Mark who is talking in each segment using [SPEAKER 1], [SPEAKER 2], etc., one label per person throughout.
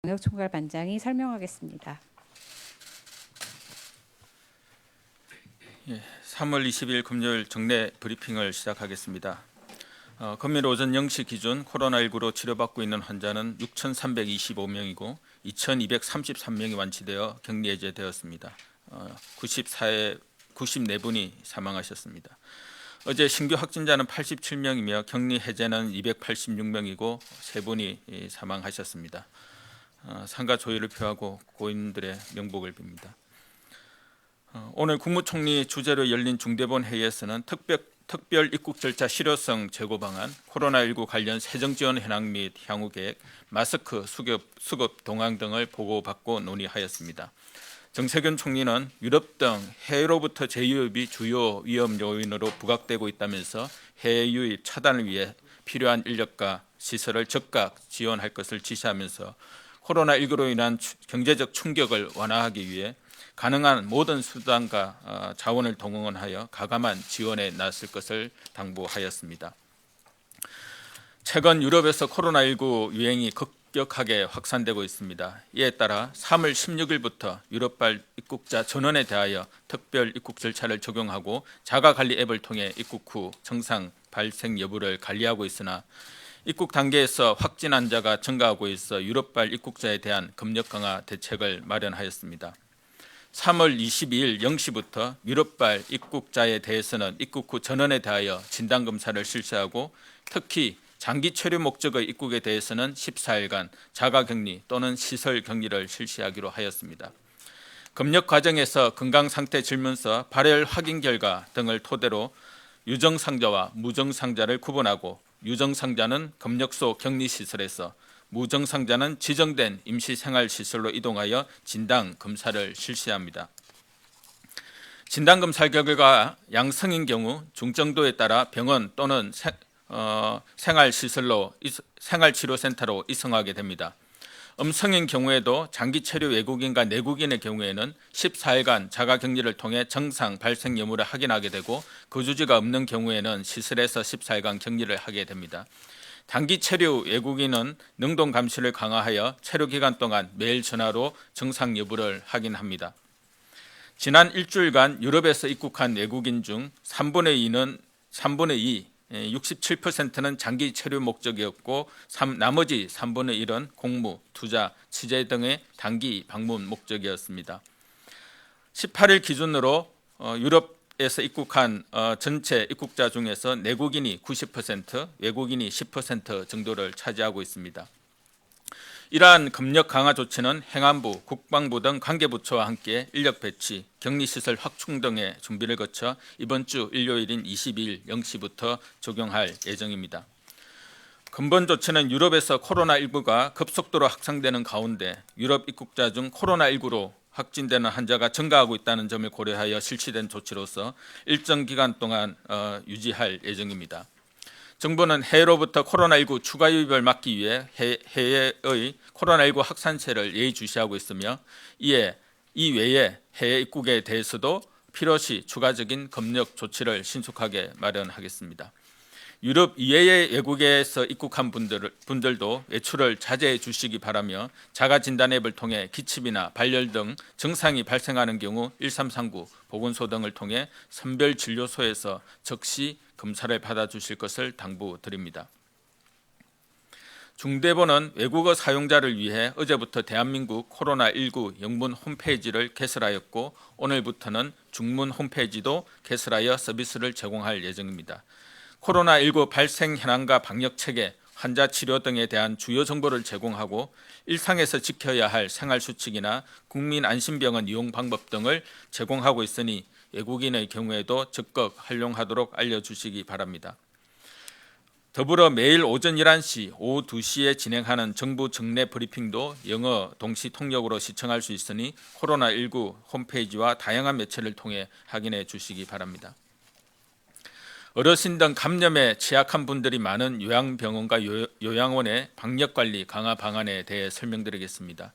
[SPEAKER 1] 방역총괄반장이 설명하겠습니다.
[SPEAKER 2] 3월 20일 금요일 정례 브리핑을 시작하겠습니다. 금일 오전 0시 기준 코로나19로 치료받고 있는 환자는 6,325명이고 2,233명이 완치되어 격리 해제되었습니다. 94분이 사망하셨습니다. 어제 신규 확진자는 87명이며 격리 해제는 286명이고 3분이 사망하셨습니다. 상가 조의를 표하고 고인들의 명복을 빕니다. 오늘 국무총리 주재로 열린 중대본 회의에서는 특별 입국 절차 실효성 제고 방안, 코로나19 관련 세정 지원 현황 및 향후 계획, 마스크 수급 동향 등을 보고받고 논의하였습니다. 정세균 총리는 유럽 등 해외로부터 재유입이 주요 위험 요인으로 부각되고 있다면서 해외 유입 차단을 위해 필요한 인력과 시설을 즉각 지원할 것을 지시하면서 코로나19로 인한 경제적 충격을 완화하기 위해 가능한 모든 수단과 자원을 동원하여 가감한 지원에 나설 것을 당부하였습니다. 최근 유럽에서 코로나19 유행이 급격하게 확산되고 있습니다. 이에 따라 3월 16일부터 유럽발 입국자 전원에 대하여 특별 입국 절차를 적용하고 자가관리 앱을 통해 입국 후 증상 발생 여부를 관리하고 있으나 입국 단계에서 확진 환자가 증가하고 있어 유럽발 입국자에 대한 검역 강화 대책을 마련하였습니다. 3월 22일 0시부터 유럽발 입국자에 대해서는 입국 후 전원에 대하여 진단검사를 실시하고 특히 장기 체류 목적의 입국에 대해서는 14일간 자가격리 또는 시설격리를 실시하기로 하였습니다. 검역 과정에서 건강상태 질문서, 발열 확인 결과 등을 토대로 유증상자와 무증상자를 구분하고 유증상자는 검역소 격리시설에서 무증상자는 지정된 임시생활시설로 이동하여 진단검사를 실시합니다. 진단검사 결과가 양성인 경우 중정도에 따라 병원 또는 생활치료센터로 이송하게 됩니다. 음성인 경우에도 장기체류 외국인과 내국인의 경우에는 14일간 자가격리를 통해 증상 발생 여부를 확인하게 되고 거주지가 없는 경우에는 시설에서 14일간 격리를 하게 됩니다. 단기 체류 외국인은 능동 감시를 강화하여 체류 기간 동안 매일 전화로 증상 여부를 확인합니다. 지난 일주일간 유럽에서 입국한 외국인 중 3분의 2, 67%는 장기 체류 목적이었고 나머지 3분의 1은 공무, 투자, 취재 등의 단기 방문 목적이었습니다. 18일 기준으로 유럽에서 입국한 전체 입국자 중에서 내국인이 90%, 외국인이 10% 정도를 차지하고 있습니다. 이러한 검역 강화 조치는 행안부, 국방부 등 관계부처와 함께 인력 배치, 격리시설 확충 등의 준비를 거쳐 이번 주 일요일인 22일 0시부터 적용할 예정입니다. 근본 조치는 유럽에서 코로나19가 급속도로 확산되는 가운데 유럽 입국자 중 코로나19로 확진되는 환자가 증가하고 있다는 점을 고려하여 실시된 조치로서 일정 기간 동안 유지할 예정입니다. 정부는 해외로부터 코로나19 추가 유입을 막기 위해 해외의 코로나19 확산세를 예의주시하고 있으며 이 외에 해외 입국에 대해서도 필요시 추가적인 검역 조치를 신속하게 마련하겠습니다. 유럽 이외의 외국에서 입국한 분들도 외출을 자제해 주시기 바라며 자가진단 앱을 통해 기침이나 발열 등 증상이 발생하는 경우 1339 보건소 등을 통해 선별진료소에서 즉시 검사를 받아주실 것을 당부드립니다. 중대본은 외국어 사용자를 위해 어제부터 대한민국 코로나19 영문 홈페이지를 개설하였고 오늘부터는 중문 홈페이지도 개설하여 서비스를 제공할 예정입니다. 코로나19 발생 현황과 방역 체계, 환자 치료 등에 대한 주요 정보를 제공하고 일상에서 지켜야 할 생활수칙이나 국민안심병원 이용 방법 등을 제공하고 있으니 외국인의 경우에도 적극 활용하도록 알려주시기 바랍니다. 더불어 매일 오전 11시, 오후 2시에 진행하는 정부 정례 브리핑도 영어 동시 통역으로 시청할 수 있으니 코로나19 홈페이지와 다양한 매체를 통해 확인해 주시기 바랍니다. 어르신 등 감염에 취약한 분들이 많은 요양병원과 요양원의 방역관리 강화 방안에 대해 설명드리겠습니다.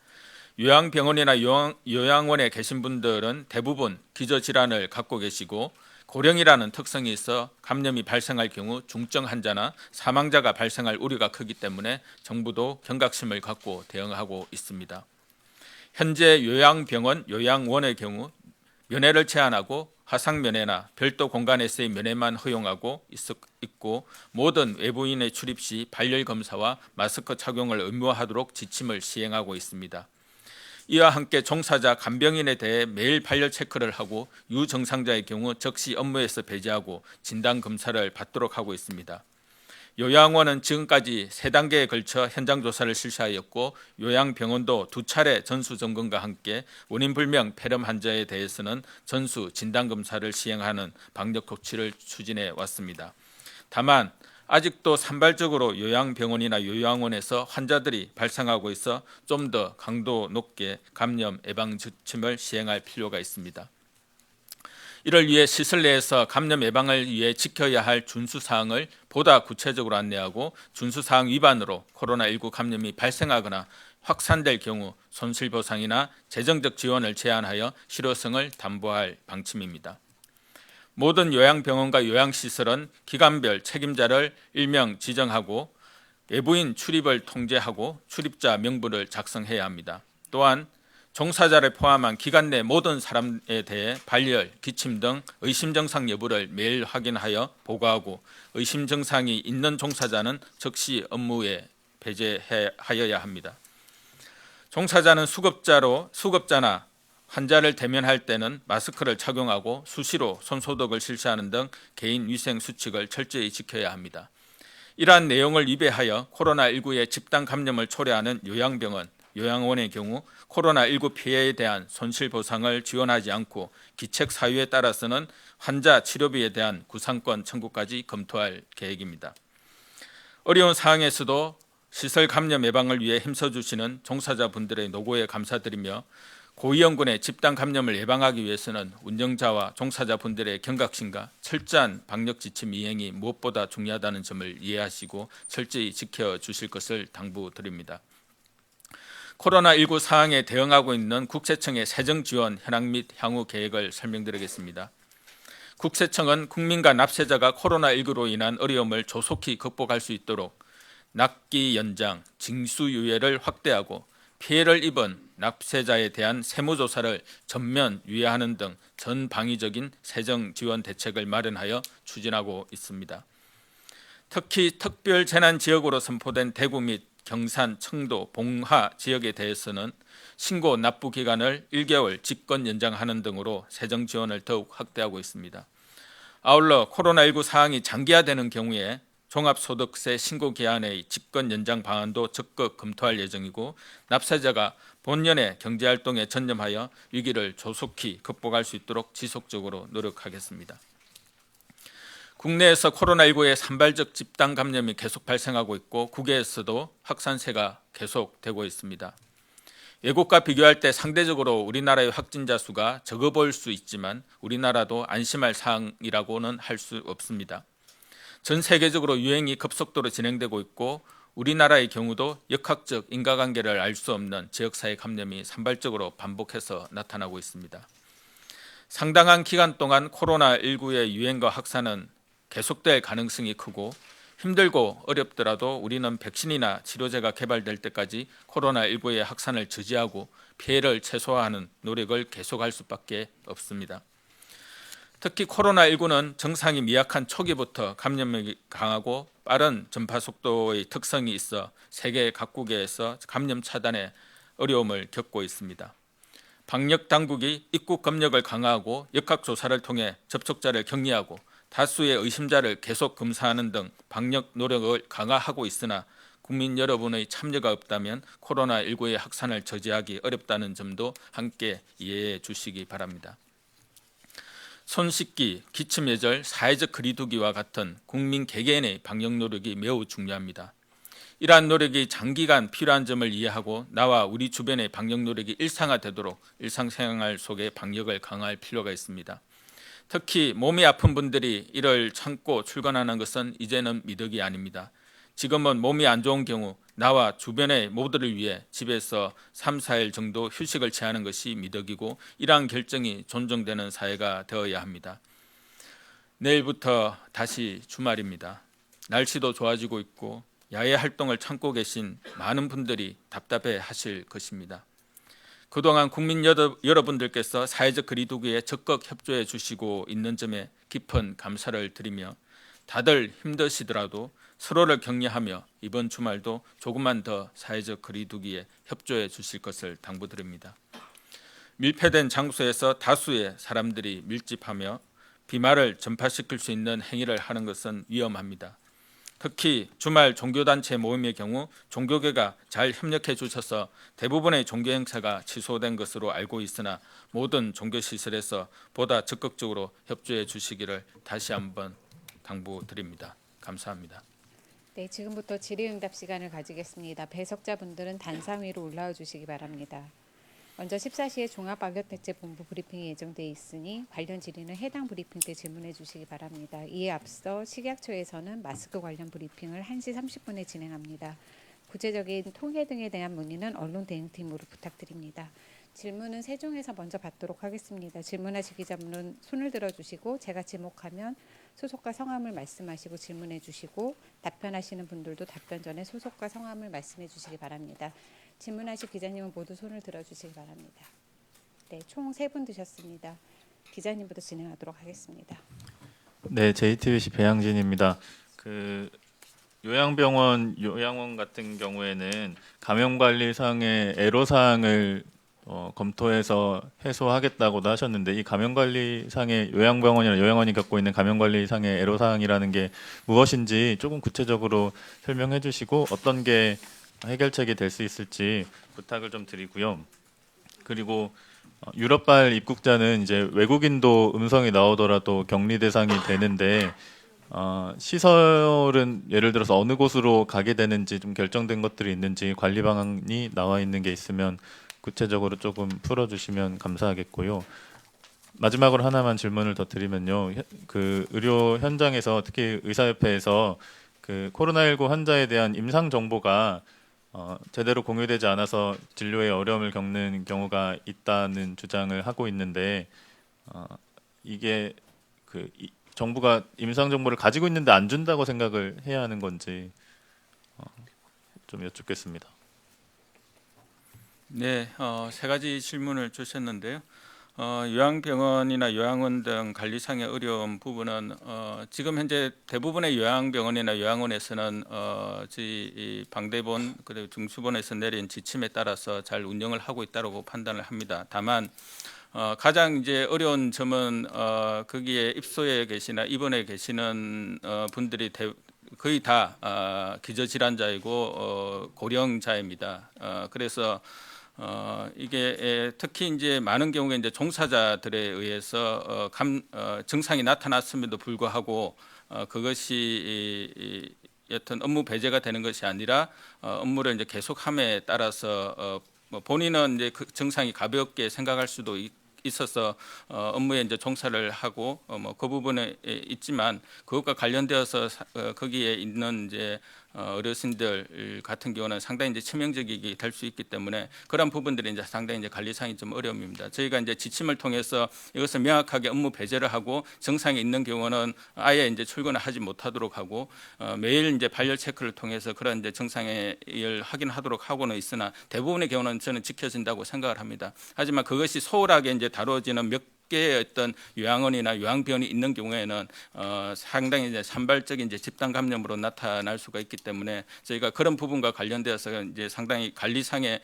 [SPEAKER 2] 요양병원이나 요양원에 계신 분들은 대부분 기저질환을 갖고 계시고 고령이라는 특성이 있어 감염이 발생할 경우 중증 환자나 사망자가 발생할 우려가 크기 때문에 정부도 경각심을 갖고 대응하고 있습니다. 현재 요양병원, 요양원의 경우 면회를 제한하고 화상면회나 별도 공간에서의 면회만 허용하고 있고 모든 외부인의 출입 시 발열 검사와 마스크 착용을 의무화하도록 지침을 시행하고 있습니다. 이와 함께 종사자 간병인에 대해 매일 발열 체크를 하고 유증상자의 경우 즉시 업무에서 배제하고 진단 검사를 받도록 하고 있습니다. 요양원은 지금까지 3단계에 걸쳐 현장 조사를 실시하였고 요양병원도 2차례 전수 점검과 함께 원인 불명 폐렴 환자에 대해서는 전수 진단 검사를 시행하는 방역 조치를 추진해 왔습니다. 다만 아직도 산발적으로 요양병원이나 요양원에서 환자들이 발생하고 있어 좀 더 강도 높게 감염 예방 지침을 시행할 필요가 있습니다. 이를 위해 시설 내에서 감염 예방을 위해 지켜야 할 준수사항을 보다 구체적으로 안내하고 준수사항 위반으로 코로나19 감염이 발생하거나 확산될 경우 손실보상이나 재정적 지원을 제한하여 실효성을 담보할 방침입니다. 모든 요양병원과 요양시설은 기관별 책임자를 일명 지정하고 외부인 출입을 통제하고 출입자 명부를 작성해야 합니다. 또한 종사자를 포함한 기관 내 모든 사람에 대해 발열, 기침 등 의심 증상 여부를 매일 확인하여 보고하고 의심 증상이 있는 종사자는 즉시 업무에 배제하여야 합니다. 종사자는 수급자나 환자를 대면할 때는 마스크를 착용하고 수시로 손소독을 실시하는 등 개인 위생 수칙을 철저히 지켜야 합니다. 이러한 내용을 위배하여 코로나19의 집단 감염을 초래하는 요양병원, 요양원의 경우 코로나19 피해에 대한 손실보상을 지원하지 않고 기책 사유에 따라서는 환자 치료비에 대한 구상권 청구까지 검토할 계획입니다. 어려운 상황에서도 시설 감염 예방을 위해 힘써주시는 종사자분들의 노고에 감사드리며 고위험군의 집단 감염을 예방하기 위해서는 운영자와 종사자분들의 경각심과 철저한 방역 지침 이행이 무엇보다 중요하다는 점을 이해하시고 철저히 지켜주실 것을 당부드립니다. 코로나19 상황에 대응하고 있는 국세청의 세정지원 현황 및 향후 계획을 설명드리겠습니다. 국세청은 국민과 납세자가 코로나19로 인한 어려움을 조속히 극복할 수 있도록 납기 연장, 징수유예를 확대하고 피해를 입은 납세자에 대한 세무조사를 전면 유예하는 등 전방위적인 세정지원 대책을 마련하여 추진하고 있습니다. 특히 특별재난지역으로 선포된 대구 및 경산, 청도, 봉화 지역에 대해서는 신고 납부 기간을 1개월 직권 연장하는 등으로 세정 지원을 더욱 확대하고 있습니다. 아울러 코로나19 상황이 장기화되는 경우에 종합소득세 신고 기한의 직권 연장 방안도 적극 검토할 예정이고 납세자가 본연의 경제활동에 전념하여 위기를 조속히 극복할 수 있도록 지속적으로 노력하겠습니다. 국내에서 코로나19의 산발적 집단 감염이 계속 발생하고 있고 국외에서도 확산세가 계속되고 있습니다. 외국과 비교할 때 상대적으로 우리나라의 확진자 수가 적어 보일 수 있지만 우리나라도 안심할 사항이라고는 할 수 없습니다. 전 세계적으로 유행이 급속도로 진행되고 있고 우리나라의 경우도 역학적 인과관계를 알 수 없는 지역사회 감염이 산발적으로 반복해서 나타나고 있습니다. 상당한 기간 동안 코로나19의 유행과 확산은 계속될 가능성이 크고 힘들고 어렵더라도 우리는 백신이나 치료제가 개발될 때까지 코로나19의 확산을 저지하고 피해를 최소화하는 노력을 계속할 수밖에 없습니다. 특히 코로나19는 증상이 미약한 초기부터 감염력이 강하고 빠른 전파 속도의 특성이 있어 세계 각국에서 감염 차단에 어려움을 겪고 있습니다. 방역 당국이 입국 검역을 강화하고 역학조사를 통해 접촉자를 격리하고 다수의 의심자를 계속 검사하는 등 방역 노력을 강화하고 있으나 국민 여러분의 참여가 없다면 코로나19의 확산을 저지하기 어렵다는 점도 함께 이해해 주시기 바랍니다. 손 씻기, 기침 예절, 사회적 거리두기와 같은 국민 개개인의 방역 노력이 매우 중요합니다. 이러한 노력이 장기간 필요한 점을 이해하고 나와 우리 주변의 방역 노력이 일상화되도록 일상생활 속의 방역을 강화할 필요가 있습니다. 특히 몸이 아픈 분들이 이를 참고 출근하는 것은 이제는 미덕이 아닙니다. 지금은 몸이 안 좋은 경우 나와 주변의 모두를 위해 집에서 3, 4일 정도 휴식을 취하는 것이 미덕이고 이러한 결정이 존중되는 사회가 되어야 합니다. 내일부터 다시 주말입니다. 날씨도 좋아지고 있고 야외 활동을 참고 계신 많은 분들이 답답해 하실 것입니다. 그동안 국민 여러분들께서 사회적 거리두기에 적극 협조해 주시고 있는 점에 깊은 감사를 드리며 다들 힘드시더라도 서로를 격려하며 이번 주말도 조금만 더 사회적 거리두기에 협조해 주실 것을 당부드립니다. 밀폐된 장소에서 다수의 사람들이 밀집하며 비말을 전파시킬 수 있는 행위를 하는 것은 위험합니다. 특히 주말 종교단체 모임의 경우 종교계가 잘 협력해 주셔서 대부분의 종교 행사가 취소된 것으로 알고 있으나 모든 종교시설에서 보다 적극적으로 협조해 주시기를 다시 한번 당부드립니다. 감사합니다.
[SPEAKER 1] 네, 지금부터 질의응답 시간을 가지겠습니다. 배석자분들은 단상 위로 올라와 주시기 바랍니다. 먼저 14시에 종합방역대책본부 브리핑이 예정돼 있으니 관련 질의는 해당 브리핑 때 질문해 주시기 바랍니다. 이에 앞서 식약처에서는 마스크 관련 브리핑을 1시 30분에 진행합니다. 구체적인 통계 등에 대한 문의는 언론 대응팀으로 부탁드립니다. 질문은 세종에서 먼저 받도록 하겠습니다. 질문하실 기자분은 손을 들어주시고 제가 지목하면 소속과 성함을 말씀하시고 질문해 주시고 답변하시는 분들도 답변 전에 소속과 성함을 말씀해 주시기 바랍니다. 질문하실 기자님은 모두 손을 들어주시기 바랍니다. 네, 총 3분 드셨습니다. 기자님부터 진행하도록 하겠습니다.
[SPEAKER 3] 네, JTBC 배양진입니다. 요양병원, 요양원 같은 경우에는 감염관리상의 애로사항을 검토해서 해소하겠다고도 하셨는데, 이 감염관리상의 요양병원이나 요양원이 갖고 있는 감염관리상의 애로사항이라는 게 무엇인지 조금 구체적으로 설명해 주시고 어떤 게 해결책이 될 수 있을지 부탁을 좀 드리고요. 그리고 유럽발 입국자는 이제 외국인도 음성이 나오더라도 격리 대상이 되는데 시설은 예를 들어서 어느 곳으로 가게 되는지 좀 결정된 것들이 있는지 관리 방안이 나와 있는 게 있으면 구체적으로 조금 풀어주시면 감사하겠고요. 마지막으로 하나만 질문을 더 드리면요. 그 의료 현장에서 특히 의사협회에서 그 코로나19 환자에 대한 임상 정보가 제대로 공유되지 않아서 진료에 어려움을 겪는 경우가 있다는 주장을 하고 있는데 이게 정부가 임상 정보를 가지고 있는데 안 준다고 생각을 해야 하는 건지 좀 여쭙겠습니다.
[SPEAKER 2] 네, 3가지 질문을 주셨는데요. 요양병원이나 요양원 등 관리상의 어려운 부분은 지금 현재 대부분의 요양병원이나 요양원에서는 저희 방대본 그리고 중수본에서 내린 지침에 따라서 잘 운영을 하고 있다고 판단을 합니다. 다만 가장 이제 어려운 점은 거기에 입소해 계시나 입원해 계시는 분들이 거의 다 기저질환자이고 고령자입니다. 그래서 이게 특히 이제 많은 경우에 이제 종사자들에 의해서 증상이 나타났음에도 불구하고 그것이 여튼 업무 배제가 되는 것이 아니라 업무를 이제 계속함에 따라서 본인은 이제 그 증상이 가볍게 생각할 수도 있어서 업무에 이제 종사를 하고 그 부분에 있지만 그것과 관련되어서 거기에 있는 이제 어르신들 같은 경우는 상당히 이제 치명적이게 될 수 있기 때문에 그런 부분들이 이제 상당히 이제 관리상이 좀 어려움입니다. 저희가 이제 지침을 통해서 이것을 명확하게 업무 배제를 하고 증상이 있는 경우는 아예 이제 출근을 하지 못하도록 하고 매일 이제 발열 체크를 통해서 그런 이제 증상을 확인하도록 하고는 있으나 대부분의 경우는 저는 지켜진다고 생각을 합니다. 하지만 그것이 소홀하게 이제 다뤄지는 몇 개의 어떤 요양원이나 요양병원이 있는 경우에는 상당히 이제 산발적인 이제 집단 감염으로 나타날 수가 있기 때문에 저희가 그런 부분과 관련되어서 이제 상당히 관리상에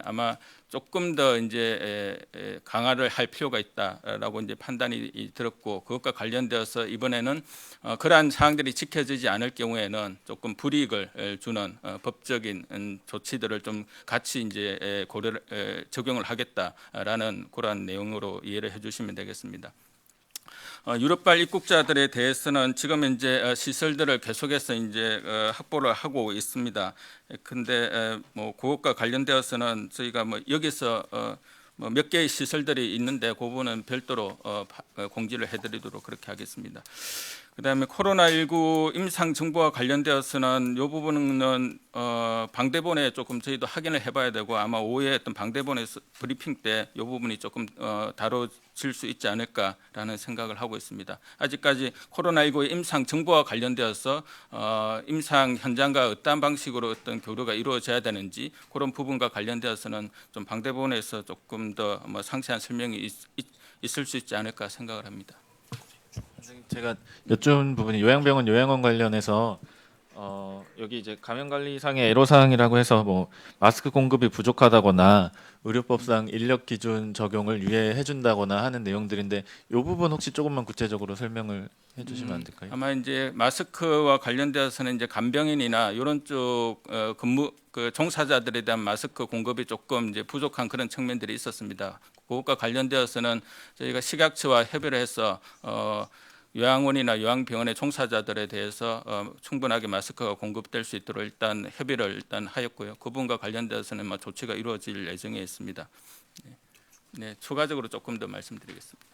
[SPEAKER 2] 아마 조금 더 이제 강화를 할 필요가 있다라고 이제 판단이 들었고 그것과 관련되어서 이번에는 그러한 사항들이 지켜지지 않을 경우에는 조금 불이익을 주는 법적인 조치들을 좀 같이 이제 적용을 하겠다라는 그러한 내용으로 이해를 해주시면 되겠습니다. 유럽발 입국자들에 대해서는 지금 이제 시설들을 계속해서 이제 확보를 하고 있습니다. 근데 뭐 그것과 관련되어서는 저희가 뭐 여기서 몇 개의 시설들이 있는데 그 부분은 별도로 공지를 해드리도록 그렇게 하겠습니다. 그다음에 코로나19 임상 정보와 관련되어서는 이 부분은 방대본에 조금 저희도 확인을 해봐야 되고 아마 오후에 어떤 방대본의 브리핑 때 이 부분이 조금 다뤄질 수 있지 않을까라는 생각을 하고 있습니다. 아직까지 코로나19 임상 정보와 관련되어서 임상 현장과 어떠한 방식으로 어떤 교류가 이루어져야 되는지 그런 부분과 관련되어서는 좀 방대본에서 조금 더 상세한 설명이 있을 수 있지 않을까 생각을 합니다.
[SPEAKER 3] 제가 여쭤본 부분이 요양병원 요양원 관련해서 여기 이제 감염관리상의 애로사항이라고 해서 뭐 마스크 공급이 부족하다거나 의료법상 인력 기준 적용을 유예해 준다거나 하는 내용들인데 이 부분 혹시 조금만 구체적으로 설명을 해주시면 안 될까요?
[SPEAKER 2] 아마 이제 마스크와 관련되어서는 이제 간병인이나 이런 쪽 근무 그 종사자들에 대한 마스크 공급이 조금 이제 부족한 그런 측면들이 있었습니다. 그것과 관련되어서는 저희가 식약처와 협의를 해서 요양원이나 요양병원의 종사자들에 대해서 충분하게 마스크가 공급될 수 있도록 일단 협의를 일단 하였고요. 그 부분과 관련되어서는 조치가 이루어질 예정에 있습니다. 네, 추가적으로 조금 더 말씀드리겠습니다.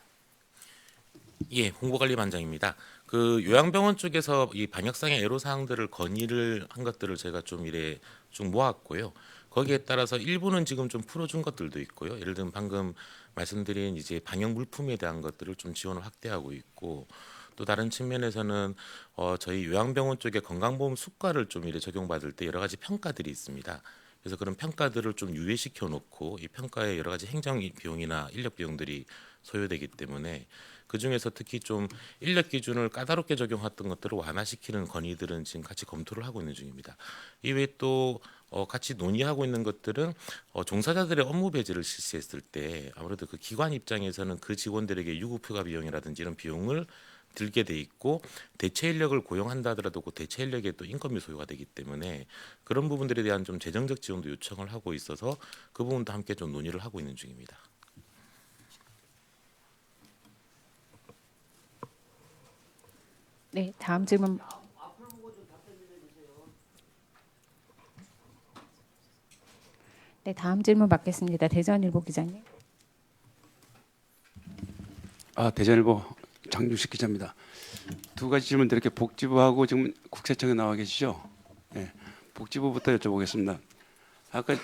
[SPEAKER 4] 예, 홍보관리반장입니다. 그 요양병원 쪽에서 이 방역상의 애로사항들을 건의를 한 것들을 제가 좀 이래 쭉 모았고요. 거기에 따라서 일부는 지금 좀 풀어준 것들도 있고요. 예를 들면 방금 말씀드린 이제 방역 물품에 대한 것들을 좀 지원을 확대하고 있고 또 다른 측면에서는 저희 요양병원 쪽에 건강보험 수가를 좀 이래 적용받을 때 여러 가지 평가들이 있습니다. 그래서 그런 평가들을 좀 유예시켜 놓고 이 평가에 여러 가지 행정 비용이나 인력 비용들이 소요되기 때문에 그 중에서 특히 좀 인력 기준을 까다롭게 적용했던 것들을 완화시키는 건의들은 지금 같이 검토를 하고 있는 중입니다. 이외에 또 같이 논의하고 있는 것들은 종사자들의 업무 배제를 실시했을 때 아무래도 그 기관 입장에서는 그 직원들에게 유급휴가 비용이라든지 이런 비용을 들게 돼 있고 대체 인력을 고용한다 하더라도 그 대체 인력에 또 인건비 소요가 되기 때문에 그런 부분들에 대한 좀 재정적 지원도 요청을 하고 있어서 그 부분도 함께 좀 논의를 하고 있는 중입니다.
[SPEAKER 1] 네, 다음 질문. 네, 다음 질문 받겠습니다. 대전일보 기자님.
[SPEAKER 5] 대전일보 장준식 기자입니다. 두 가지 질문 드릴게요. 복지부하고 지금 국세청에 나와 계시죠? 네, 복지부부터 여쭤보겠습니다. 아까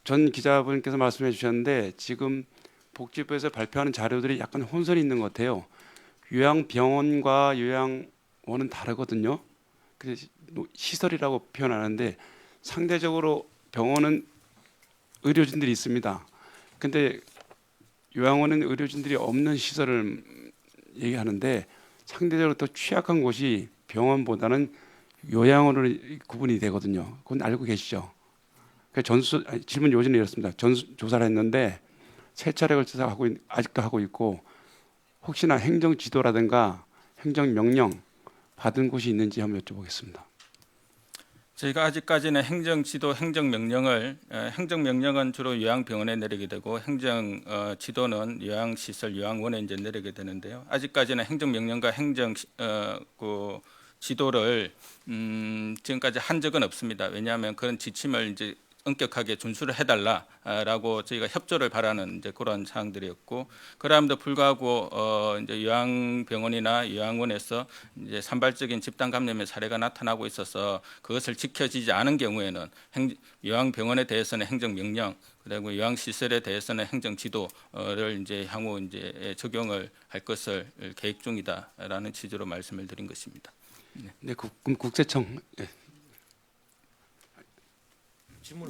[SPEAKER 5] 전 기자분께서 말씀해 주셨는데 지금 복지부에서 발표하는 자료들이 약간 혼선이 있는 것 같아요. 요양병원과 요양원은 다르거든요. 그래서 시설이라고 표현하는데 상대적으로 병원은 의료진들이 있습니다. 근데 요양원은 의료진들이 없는 시설을 얘기하는데 상대적으로 더 취약한 곳이 병원보다는 요양원으로 구분이 되거든요. 그건 알고 계시죠? 질문 요지는 이렇습니다. 조사를 했는데 세 차례 걸쳐서 아직도 하고 있고 혹시나 행정 지도라든가 행정 명령 받은 곳이 있는지 한번 여쭤보겠습니다.
[SPEAKER 2] 저희가 아직까지는 행정지도, 행정명령은 주로 요양병원에 내리게 되고 행정 지도는 요양시설, 요양원에 이제 내리게 되는데요. 아직까지는 행정명령과 그 지도를 지금까지 한 적은 없습니다. 왜냐하면 그런 지침을 이제 엄격하게 준수를 해달라라고 저희가 협조를 바라는 이제 그런 사항들이었고, 그럼에도 불구하고 이제 요양병원이나 요양원에서 이제 산발적인 집단 감염의 사례가 나타나고 있어서 그것을 지켜지지 않은 경우에는 요양병원에 대해서는 행정명령, 그리고 요양시설에 대해서는 행정지도를 이제 향후 이제 적용을 할 것을 계획 중이다라는 취지로 말씀을 드린 것입니다.
[SPEAKER 5] 네, 그럼 국세청. 네.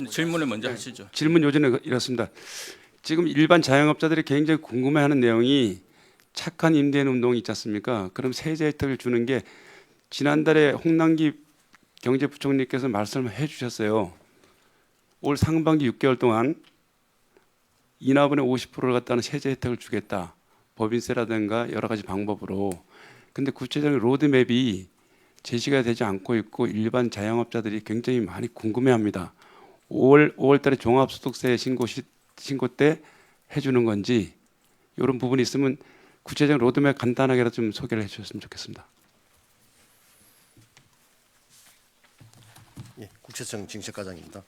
[SPEAKER 2] 질문을 먼저 하시죠.
[SPEAKER 5] 질문 요지는 이렇습니다. 지금 일반 자영업자들이 굉장히 궁금해하는 내용이 착한 임대인 운동이 있지 않습니까? 그럼 세제 혜택을 주는 게 지난달에 홍남기 경제부총리께서 말씀을 해주셨어요. 올 상반기 6개월 동안 인하분의 50%를 갖다는 세제 혜택을 주겠다. 법인세라든가 여러 가지 방법으로. 근데 구체적인 로드맵이 제시가 되지 않고 있고 일반 자영업자들이 굉장히 많이 궁금해합니다. 5월 달에 종합소득세 신고 때 해주는 건지 이런 부분이 있으면 구체적인 로드맵 간단하게라도 좀 소개를 해주셨으면 좋겠습니다.
[SPEAKER 6] 예, 국세청 징책과장입니다.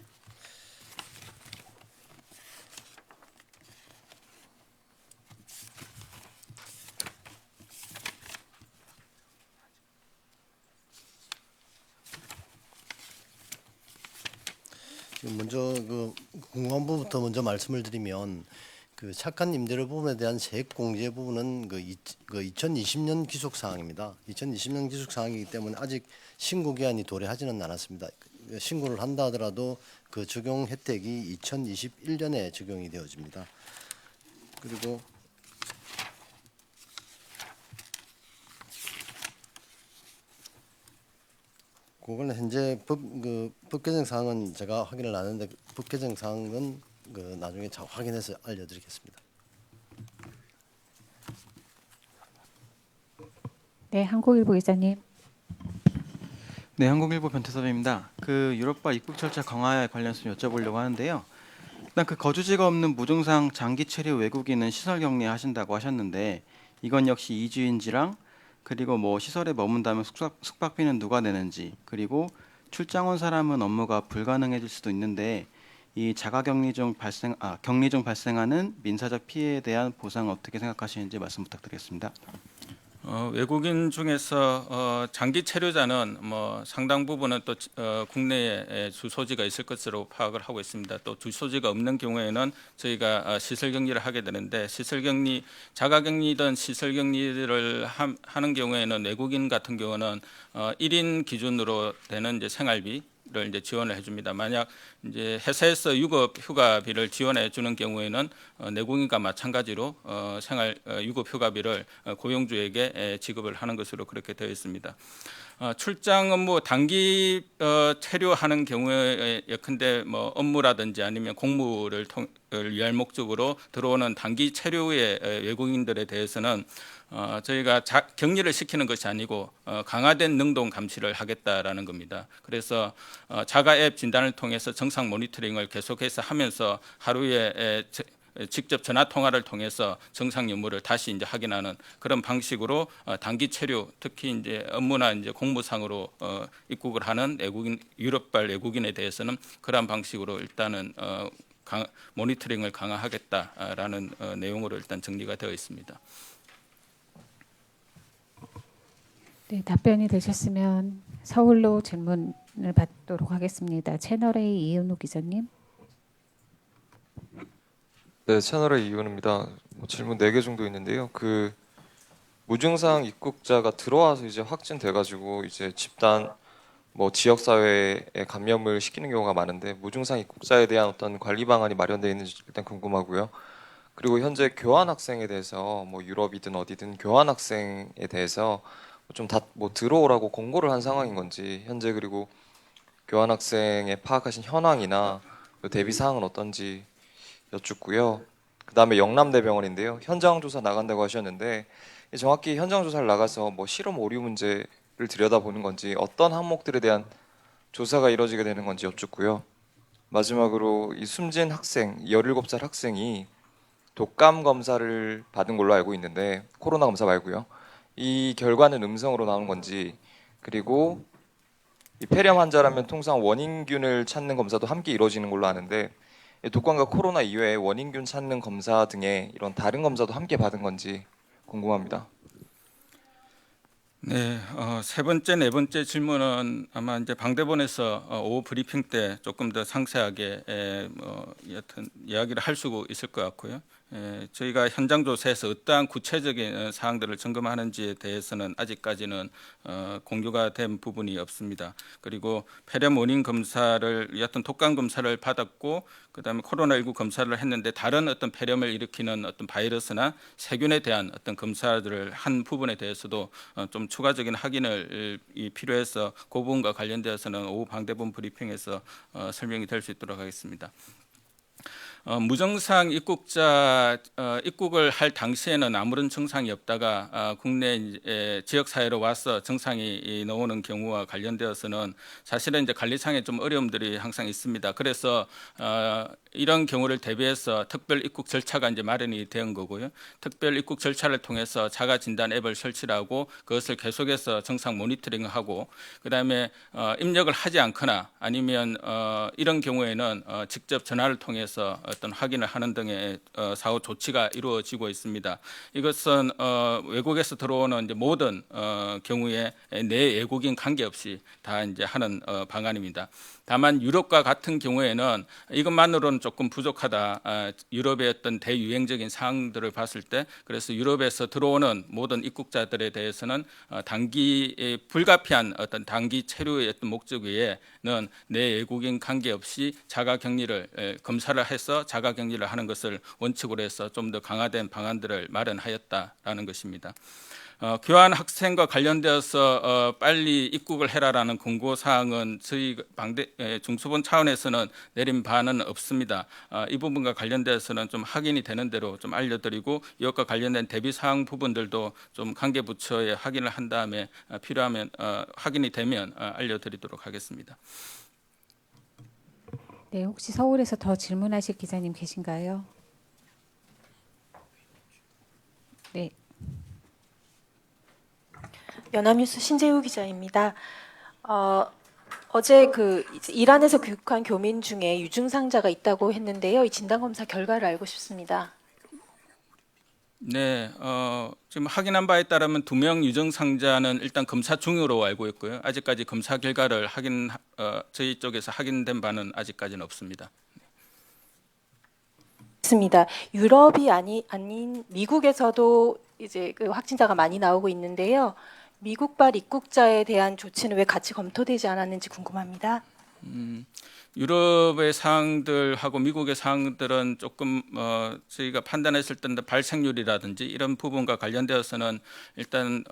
[SPEAKER 6] 먼저 궁금한 부분부터 먼저 말씀을 드리면 그 착한 임대료 부분에 대한 세액 공제 부분은 2020년 기속 사항입니다. 2020년 기속 사항이기 때문에 아직 신고 기한이 도래하지는 않았습니다. 신고를 한다 하더라도 그 적용 혜택이 2021년에 적용이 되어집니다. 그리고 그거는 현재 법 개정 사항은 제가 확인을 안 했는데 법 개정 사항은 나중에 확인해서 알려드리겠습니다.
[SPEAKER 1] 네, 한국일보 기자님.
[SPEAKER 7] 네, 한국일보 변태섭입니다. 그 유럽과 입국 절차 강화에 관련해서 여쭤보려고 하는데요. 일단 그 거주지가 없는 무증상 장기 체류 외국인은 시설 격리하신다고 하셨는데 이건 역시 이주인지랑 그리고 뭐 시설에 머문다면 숙박비는 누가 내는지 그리고 출장 온 사람은 업무가 불가능해질 수도 있는데 이 격리 중 발생하는 민사적 피해에 대한 보상 어떻게 생각하시는지 말씀 부탁드리겠습니다.
[SPEAKER 2] 외국인 중에서 장기 체류자는 뭐 상당 부분은 또 국내에 주소지가 있을 것으로 파악을 하고 있습니다. 또 주소지가 없는 경우에는 저희가 시설 격리를 하게 되는데 시설 격리, 자가 격리든 시설 격리를 하는 경우에는 외국인 같은 경우는 1인 기준으로 되는 이제 생활비 를 이제 지원을 해줍니다. 만약 이제 회사에서 유급 휴가비를 지원해 주는 경우에는 내국인과 마찬가지로 생활 유급 휴가비를 고용주에게 지급을 하는 것으로 그렇게 되어 있습니다. 출장 업무 단기 체류하는 경우에 예컨대 뭐 업무라든지 아니면 공무를 위할 목적으로 들어오는 단기 체류의 외국인들에 대해서는 저희가 격리를 시키는 것이 아니고 강화된 능동 감시를 하겠다라는 겁니다. 그래서 자가 앱 진단을 통해서 정상 모니터링을 계속해서 하면서 하루에 직접 전화 통화를 통해서 정상 유무를 다시 이제 확인하는 그런 방식으로 단기 체류, 특히 이제 업무나 이제 공무상으로 입국을 하는 유럽발 외국인에 대해서는 그러한 방식으로 일단은 모니터링을 강화하겠다라는 내용으로 일단 정리가 되어 있습니다.
[SPEAKER 1] 네, 답변이 되셨으면 서울로 질문을 받도록 하겠습니다. 채널A 이은우 기자님.
[SPEAKER 8] 네, 채널의 이윤입니다. 질문 4개 정도 있는데요. 그 무증상 입국자가 들어와서 이제 확진돼가지고 이제 집단 뭐 지역 사회에 감염을 시키는 경우가 많은데 무증상 입국자에 대한 어떤 관리 방안이 마련되어 있는지 일단 궁금하고요. 그리고 현재 교환 학생에 대해서 뭐 유럽이든 어디든 교환 학생에 대해서 좀 다 뭐 들어오라고 공고를 한 상황인 건지 현재 그리고 교환 학생의 파악하신 현황이나 대비 사항은 어떤지 여쭙고요. 그다음에 영남대병원인데요. 현장 조사 나간다고 하셨는데 정확히 현장 조사를 나가서 뭐 실험 오류 문제를 들여다보는 건지 어떤 항목들에 대한 조사가 이루어지게 되는 건지 여쭙고요. 마지막으로 이 숨진 학생 17살 학생이 독감 검사를 받은 걸로 알고 있는데 코로나 검사 말고요. 이 결과는 음성으로 나오는 건지 그리고 이 폐렴 환자라면 통상 원인균을 찾는 검사도 함께 이루어지는 걸로 아는데 독감과 코로나 이외에 원인균 찾는 검사 등의 이런 다른 검사도 함께 받은 건지 궁금합니다.
[SPEAKER 2] 네, 세 번째, 네 번째 질문은 아마 이제 방대본에서 오후 브리핑 때 조금 더 상세하게 여튼 이야기를 할 수 있을 것 같고요. 저희가 현장 조사에서 어떠한 구체적인 사항들을 점검하는지에 대해서는 아직까지는 공유가 된 부분이 없습니다. 그리고 폐렴 원인 검사를 여튼 독감 검사를 받았고 그다음에 코로나19 검사를 했는데 다른 어떤 폐렴을 일으키는 어떤 바이러스나 세균에 대한 어떤 검사들을 한 부분에 대해서도 좀 추가적인 확인을 필요해서 그 부분과 관련되어서는 오후 방대본 브리핑에서 설명이 될 수 있도록 하겠습니다. 무증상 입국자 입국을 할 당시에는 아무런 증상이 없다가 국내 지역 사회로 와서 증상이 나오는 경우와 관련되어서는 사실은 이제 관리상에 좀 어려움들이 항상 있습니다. 그래서 이런 경우를 대비해서 특별 입국 절차가 이제 마련이 된 거고요. 특별 입국 절차를 통해서 자가 진단 앱을 설치를 하고 그것을 계속해서 정상 모니터링하고 그다음에 입력을 하지 않거나 아니면 이런 경우에는 직접 전화를 통해서 어떤 확인을 하는 등의 사후 조치가 이루어지고 있습니다. 이것은 외국에서 들어오는 이제 모든 경우에 내 외국인 관계없이 다 이제 하는 방안입니다. 다만 유럽과 같은 경우에는 이것만으로는 조금 부족하다. 유럽의 어떤 대유행적인 사항들을 봤을 때 그래서 유럽에서 들어오는 모든 입국자들에 대해서는 단기 불가피한 어떤 단기 체류의 어떤 목적 외에는 내 외국인 관계없이 자가격리를 검사를 해서 자가격리를 하는 것을 원칙으로 해서 좀 더 강화된 방안들을 마련하였다라는 것입니다. 교환 학생과 관련되어서 빨리 입국을 해라라는 권고 사항은 저희 중수본 차원에서는 내린 바는 없습니다. 이 부분과 관련돼서는 좀 확인이 되는 대로 좀 알려드리고 이것과 관련된 대비 사항 부분들도 좀 관계 부처에 확인을 한 다음에 필요하면 확인이 되면 알려드리도록 하겠습니다.
[SPEAKER 1] 네, 혹시 서울에서 더 질문하실 기자님 계신가요? 네.
[SPEAKER 9] 연합뉴스 신재우 기자입니다. 어제 이제 이란에서 귀국한 교민 중에 유증상자가 있다고 했는데요. 이 진단 검사 결과를 알고 싶습니다.
[SPEAKER 2] 네, 지금 확인한 바에 따르면 2명 유증상자는 일단 검사 중으로 알고 있고요. 아직까지 검사 결과를 저희 쪽에서 확인된 바는 아직까지는 없습니다.
[SPEAKER 9] 있습니다. 유럽이 아닌 미국에서도 이제 그 확진자가 많이 나오고 있는데요. 미국발 입국자에 대한 조치는 왜 같이 검토되지 않았는지 궁금합니다.
[SPEAKER 2] 유럽의 사항들하고 미국의 사항들은 조금 저희가 판단했을 때 발생률이라든지 이런 부분과 관련되어서는 일단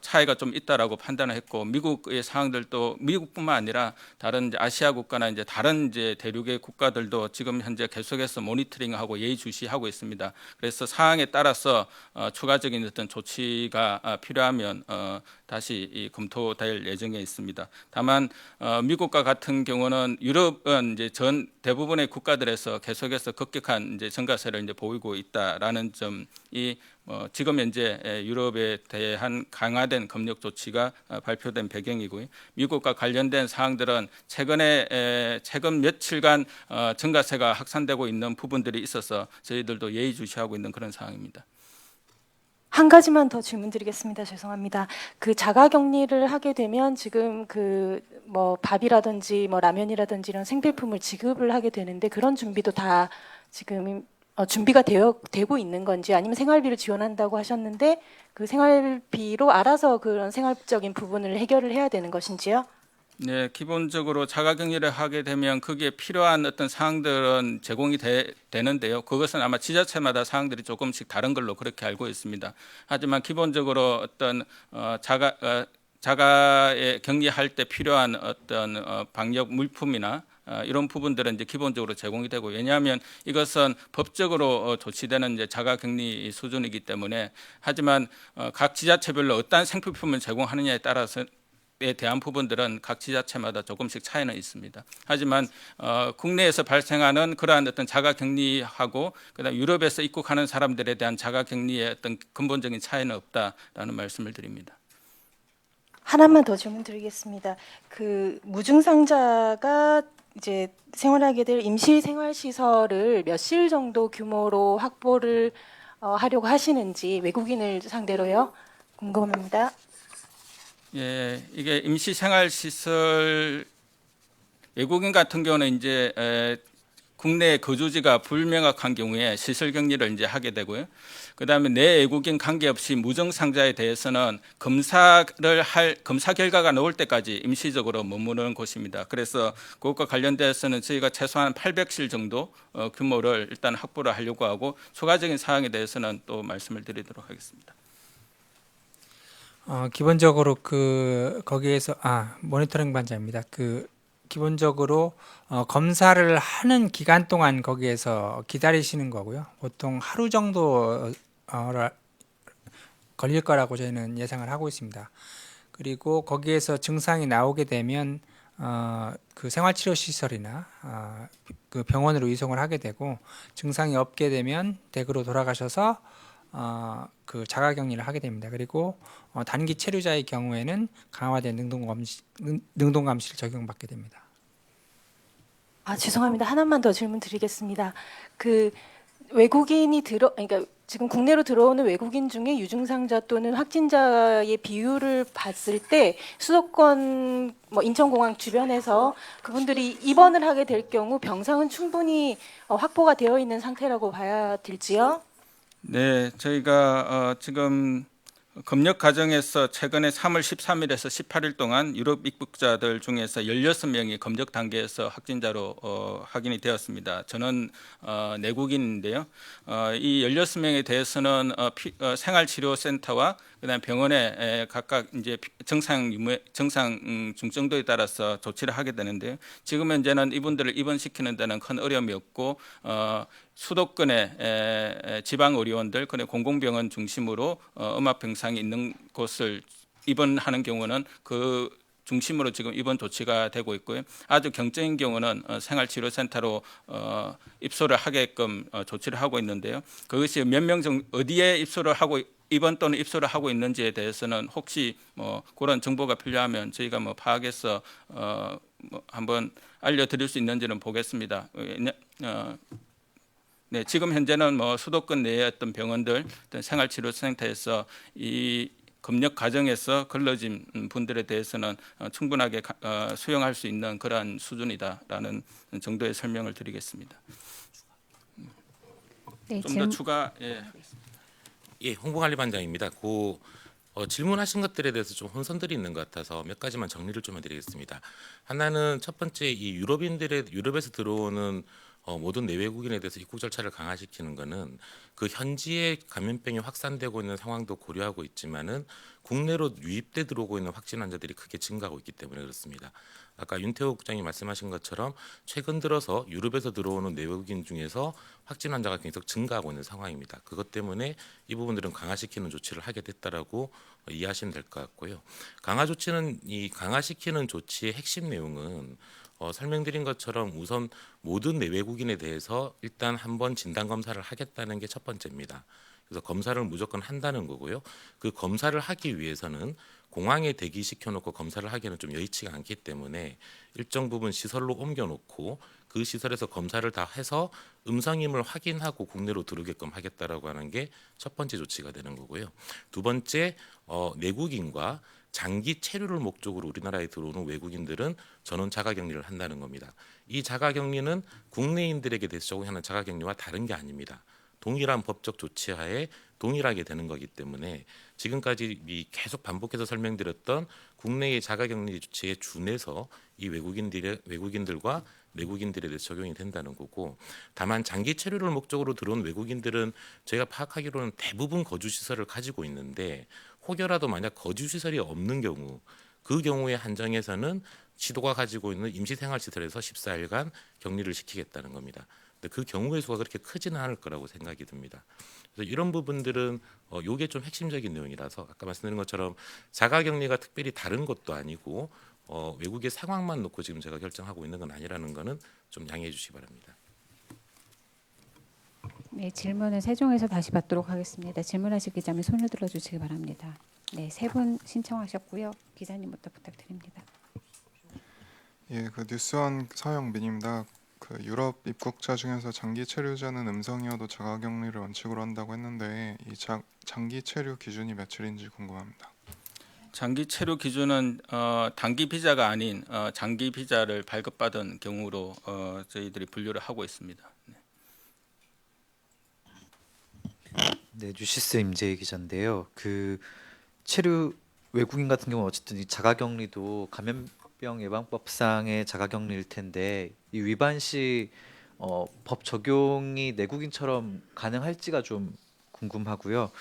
[SPEAKER 2] 차이가 좀 있다라고 판단을 했고 미국의 사항들도 미국뿐만 아니라 다른 이제 아시아 국가나 이제 다른 이제 대륙의 국가들도 지금 현재 계속해서 모니터링하고 예의주시하고 있습니다. 그래서 사항에 따라서 추가적인 어떤 조치가 필요하면 다시 검토될 예정에 있습니다. 다만 미국과 같은 경우는 유럽은 이제 전 대부분의 국가들에서 계속해서 급격한 이제 증가세를 이제 보이고 있다라는 점이 지금 현재 유럽에 대한 강화된 검역 조치가 발표된 배경이고요. 미국과 관련된 사항들은 최근 며칠간 증가세가 확산되고 있는 부분들이 있어서 저희들도 예의주시하고 있는 그런 상황입니다.
[SPEAKER 9] 한 가지만 더 질문드리겠습니다. 죄송합니다. 그 자가격리를 하게 되면 지금 뭐 밥이라든지 뭐 라면이라든지 이런 생필품을 지급을 하게 되는데 그런 준비도 다 지금 준비가 되고 있는 건지 아니면 생활비를 지원한다고 하셨는데 그 생활비로 알아서 그런 생활적인 부분을 해결을 해야 되는 것인지요?
[SPEAKER 2] 네, 기본적으로 자가격리를 하게 되면 거기에 필요한 어떤 사항들은 제공이 되는데요. 그것은 아마 지자체마다 사항들이 조금씩 다른 걸로 그렇게 알고 있습니다. 하지만 기본적으로 어떤 자가에 격리할 때 필요한 어떤 방역 물품이나 이런 부분들은 이제 기본적으로 제공이 되고 왜냐하면 이것은 법적으로 조치되는 이제 자가격리 수준이기 때문에 하지만 각 지자체별로 어떤 생필품을 제공하느냐에 따라서 에 대한 부분들은 각 지자체마다 조금씩 차이는 있습니다. 하지만 국내에서 발생하는 그러한 어떤 자가격리하고 그다음 유럽에서 입국하는 사람들에 대한 자가격리의 어떤 근본적인 차이는 없다라는 말씀을 드립니다.
[SPEAKER 9] 하나만 더 질문드리겠습니다. 그 무증상자가 이제 생활하게 될 임시 생활시설을 몇 실 정도 규모로 확보를 하려고 하시는지 외국인을 상대로요. 궁금합니다.
[SPEAKER 2] 예, 이게 임시생활시설 외국인 같은 경우는 이제 국내 거주지가 불명확한 경우에 시설 격리를 이제 하게 되고요. 그다음에 내 외국인 관계없이 무증상자에 대해서는 검사 결과가 나올 때까지 임시적으로 머무르는 곳입니다. 그래서 그것과 관련돼서는 저희가 최소한 800실 정도 규모를 일단 확보를 하려고 하고 추가적인 사항에 대해서는 또 말씀을 드리도록 하겠습니다.
[SPEAKER 10] 기본적으로 거기에서 모니터링 반장입니다. 기본적으로 검사를 하는 기간 동안 거기에서 기다리시는 거고요. 보통 하루 정도 걸릴 거라고 저희는 예상을 하고 있습니다. 그리고 거기에서 증상이 나오게 되면 그 생활치료시설이나 그 병원으로 이송을 하게 되고 증상이 없게 되면 댁으로 돌아가셔서 그 자가격리를 하게 됩니다. 그리고 단기 체류자의 경우에는 강화된 능동감시를 적용받게 됩니다.
[SPEAKER 9] 죄송합니다. 하나만 더 질문드리겠습니다. 그 외국인이 그러니까 지금 국내로 들어오는 외국인 중에 유증상자 또는 확진자의 비율을 봤을 때 수도권 뭐 인천공항 주변에서 그분들이 입원을 하게 될 경우 병상은 충분히 확보가 되어 있는 상태라고 봐야 될지요?
[SPEAKER 2] 네, 저희가 지금 검역 과정에서 최근에 3월 13일에서 18일 동안 유럽 입국자들 중에서 16명이 검역 단계에서 확진자로 확인이 되었습니다. 저는 내국인인데요. 이 16명에 대해서는 생활치료센터와 그다음 병원에 각각 이제 정상 중증도에 따라서 조치를 하게 되는데요. 지금 현재는 이분들을 입원시키는 데는 큰 어려움이 없고 수도권의 지방 의료원들 그리고 공공병원 중심으로 음압 병상이 있는 곳을 입원하는 경우는 그 중심으로 지금 입원 조치가 되고 있고요. 아주 경증인 경우는 생활치료센터로 입소를 하게끔 조치를 하고 있는데요. 그것이 몇 명 정도 어디에 입소를 하고 입원 또는 입소를 하고 있는지에 대해서는 혹시 뭐 그런 정보가 필요하면 저희가 뭐 파악해서 뭐 한번 알려드릴 수 있는지는 보겠습니다. 네, 지금 현재는 뭐 수도권 내의 어떤 병원들, 어떤 생활치료센터에서 이 검역 과정에서 걸러진 분들에 대해서는 충분하게 수용할 수 있는 그러한 수준이다라는 정도의 설명을 드리겠습니다.
[SPEAKER 1] 네,
[SPEAKER 2] 좀 더 추가 하겠습니다.
[SPEAKER 4] 예, 홍보관리반장입니다. 질문하신 것들에 대해서 좀 혼선들이 있는 것 같아서 몇 가지만 정리를 좀 해드리겠습니다. 하나는 첫 번째 이 유럽에서 들어오는 모든 내외국인에 대해서 입국 절차를 강화시키는 것은 그 현지에 감염병이 확산되고 있는 상황도 고려하고 있지만은 국내로 유입돼 들어오고 있는 확진 환자들이 크게 증가하고 있기 때문에 그렇습니다. 아까 윤태호 국장이 말씀하신 것처럼 최근 들어서 유럽에서 들어오는 내외국인 중에서 확진 환자가 계속 증가하고 있는 상황입니다. 그것 때문에 이 부분들은 강화시키는 조치를 하게 됐다라고 이해하시면 될 것 같고요. 강화시키는 조치의 핵심 내용은 설명드린 것처럼 우선 모든 내외국인에 대해서 일단 한번 진단 검사를 하겠다는 게 첫 번째입니다. 그래서 검사를 무조건 한다는 거고요. 그 검사를 하기 위해서는 공항에 대기시켜놓고 검사를 하기에는 좀 여의치가 않기 때문에 일정 부분 시설로 옮겨놓고 그 시설에서 검사를 다 해서 음성임을 확인하고 국내로 들어오게끔 하겠다라고 하는 게 첫 번째 조치가 되는 거고요. 두 번째, 내국인과 장기 체류를 목적으로 우리나라에 들어오는 외국인들은 전원 자가격리를 한다는 겁니다. 이 자가격리는 국내인들에게 대해서 적용하는 자가격리와 다른 게 아닙니다. 동일한 법적 조치하에 동일하게 되는 거기 때문에 지금까지 계속 반복해서 설명드렸던 국내의 자가격리 조치에 준해서 이 외국인들과 내국인들에 대해 적용이 된다는 거고, 다만 장기 체류를 목적으로 들어온 외국인들은 저희가 파악하기로는 대부분 거주 시설을 가지고 있는데 혹여라도 만약 거주 시설이 없는 경우 그 경우에 한정해서는 시도가 가지고 있는 임시생활시설에서 14일간 격리를 시키겠다는 겁니다. 근데 그 경우의 수가 그렇게 크지는 않을 거라고 생각이 듭니다. 그래서 이런 부분들은 이게 좀 핵심적인 내용이라서 아까 말씀드린 것처럼 자가격리가 특별히 다른 것도 아니고 외국의 상황만 놓고 지금 제가 결정하고 있는 건 아니라는 거는 좀 양해해 주시기 바랍니다.
[SPEAKER 1] 네, 질문은 세종에서 다시 받도록 하겠습니다. 질문하실 기자님 손을 들어주시기 바랍니다. 네, 세 분 신청하셨고요. 기자님부터 부탁드립니다.
[SPEAKER 11] 예, 뉴스원 서영민입니다. 유럽 입국자 중에서 장기 체류자는 음성이어도 자가격리를 원칙으로 한다고 했는데 이 장기 체류 기준이 며칠인지 궁금합니다.
[SPEAKER 2] 장기 체류 기준은 단기 비자가 아닌 장기 비자를 발급받은 경우로 저희들이 분류를 하고 있습니다.
[SPEAKER 12] 네, 뉴시스 임재희 기자인데요. 체류 외국인 같은 경우는 어쨌든 이 자가격리도 감염병 예방법상의 자가격리일 텐데 이 위반 시 법 적용이 내국인처럼 가능할지가 좀 궁금하고요.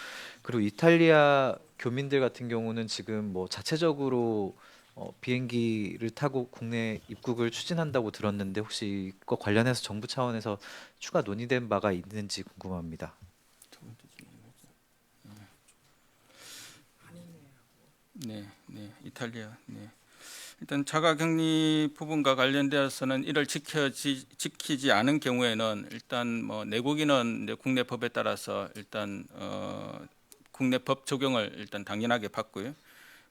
[SPEAKER 12] 그리고 이탈리아 교민들 같은 경우는 지금 뭐 자체적으로 비행기를 타고 국내 입국을 추진한다고 들었는데 혹시 이거 관련해서 정부 차원에서 추가 논의된 바가 있는지 궁금합니다.
[SPEAKER 2] 네, 이탈리아. 네. 일단 자가격리 부분과 관련되어서는 이를 지키지 않은 경우에는 일단 뭐 내국인은 이제 국내 법에 따라서 일단 국내 법 적용을 일단 당연하게 받고요.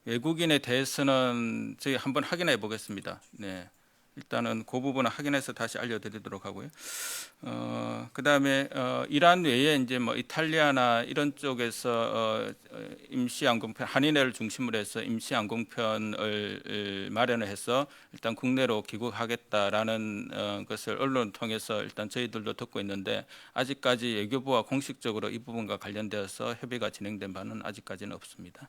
[SPEAKER 2] 외국인에 대해서는 저희 한번 확인해 보겠습니다. 네, 일단은 그 부분은 확인해서 다시 알려드리도록 하고요. 그다음에 이란 외에 이제 뭐 이탈리아나 이런 쪽에서 임시 항공편 한인회를 중심으로 해서 임시 항공편을 마련을 해서 일단 국내로 귀국하겠다라는 것을 언론을 통해서 일단 저희들도 듣고 있는데 아직까지 외교부와 공식적으로 이 부분과 관련되어서 협의가 진행된 바는 아직까지는 없습니다.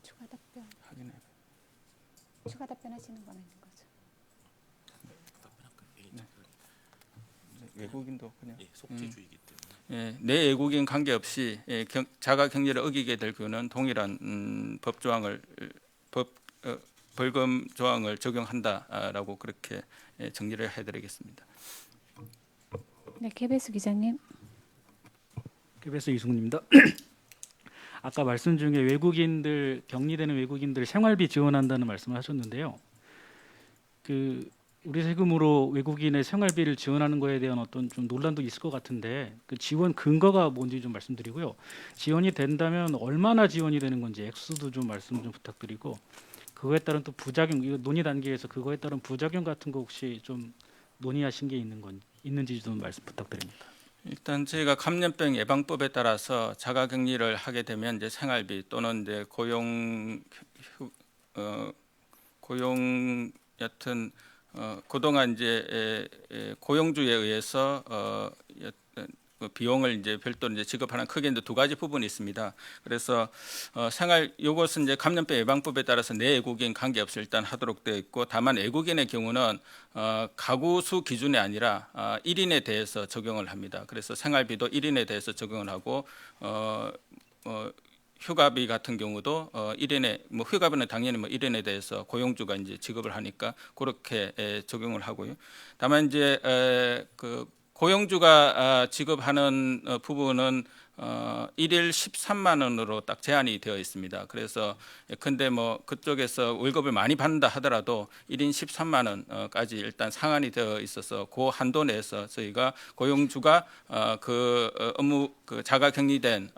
[SPEAKER 1] 추가 답변. 추가 답변하시는 건 아닌 거죠?
[SPEAKER 2] 외국인도 그냥
[SPEAKER 4] 속죄주의이기 때문에.
[SPEAKER 2] 예, 내 외국인 관계없이 자가 격리를 어기게 될 경우는 동일한 법 조항을 벌금 조항을 적용한다라고 그렇게 정리를 해드리겠습니다.
[SPEAKER 1] 네, KBS 기자님.
[SPEAKER 13] KBS 이승훈입니다. 아까 말씀 중에 외국인들 격리되는 외국인들 생활비 지원한다는 말씀을 하셨는데요. 그 우리 세금으로 외국인의 생활비를 지원하는 거에 대한 어떤 좀 논란도 있을 것 같은데 그 지원 근거가 뭔지 좀 말씀드리고요. 지원이 된다면 얼마나 지원이 되는 건지 액수도 좀 말씀 좀 부탁드리고 그거에 따른 또 부작용 이거 논의 단계에서 그거에 따른 부작용 같은 거 혹시 좀 논의하신 게 있는지 좀 말씀 부탁드립니다.
[SPEAKER 2] 일단 저희가 감염병 예방법에 따라서 자가격리를 하게 되면 이제 생활비 또는 이제 고용 여튼 그동안 이제 고용주에 의해서 비용을 이제 별도로 이제 지급하는 크게 이제 두 가지 부분이 있습니다. 그래서 이것은 이제 감염병 예방법에 따라서 내 외국인 관계없이 일단 하도록 되어 있고 다만 외국인의 경우는 가구 수 기준이 아니라 1인에 대해서 적용을 합니다. 그래서 생활비도 1인에 대해서 적용을 하고 휴가비 같은 경우도 1인에 뭐 휴가비는 당연히 뭐 1인에 대해서 고용주가 이제 지급을 하니까 그렇게 적용을 하고요. 다만 이제 그 고용주가 지급하는 부분은 1일 13만 원으로 딱 제한이 되어 있습니다. 그래서 근데 뭐 그쪽에서 월급을 많이 받는다 하더라도 1인 13만 원까지 일단 상한이 되어 있어서 그 한도 내에서 저희가 고용주가 그 업무 그 자가격리된